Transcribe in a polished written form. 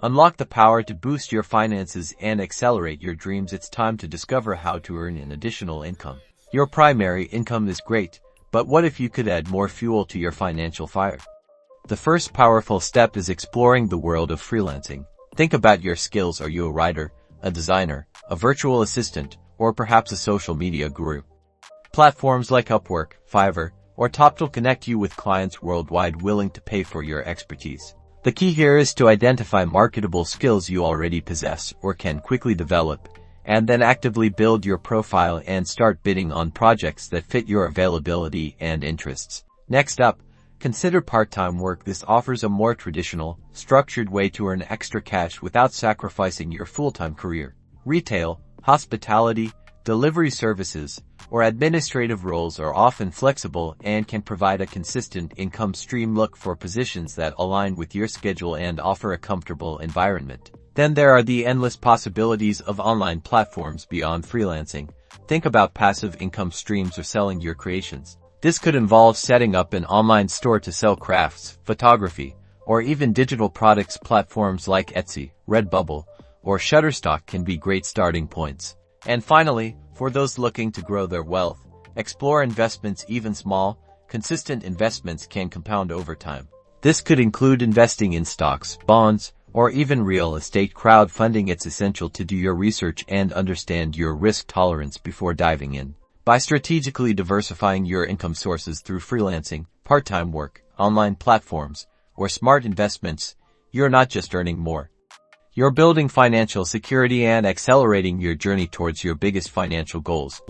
Unlock the power to boost your finances and accelerate your dreams. It's time to discover how to earn an additional income. Your primary income is great, but what if you could add more fuel to your financial fire? The first powerful step is exploring the world of freelancing. Think about your skills. Are you a writer, a designer, a virtual assistant, or perhaps a social media guru? Platforms like Upwork, Fiverr, or Toptal connect you with clients worldwide willing to pay for your expertise. The key here is to identify marketable skills you already possess or can quickly develop, and then actively build your profile and start bidding on projects that fit your availability and interests. Next up, consider part-time work. This offers a more traditional, structured way to earn extra cash without sacrificing your full-time career. Retail, hospitality, delivery services, or administrative roles are often flexible and can provide a consistent income stream. Look for positions that align with your schedule and offer a comfortable environment. Then there are the endless possibilities of online platforms beyond freelancing. Think about passive income streams or selling your creations. This could involve setting up an online store to sell crafts, photography, or even digital products. Platforms like Etsy, Redbubble, or Shutterstock can be great starting points. And finally, for those looking to grow their wealth, explore investments. Even small, consistent investments can compound over time. This could include investing in stocks, bonds, or even real estate. Crowdfunding. It's essential to do your research and understand your risk tolerance before diving in. By strategically diversifying your income sources through freelancing, part-time work, online platforms, or smart investments, you're not just earning more. You're building financial security and accelerating your journey towards your biggest financial goals.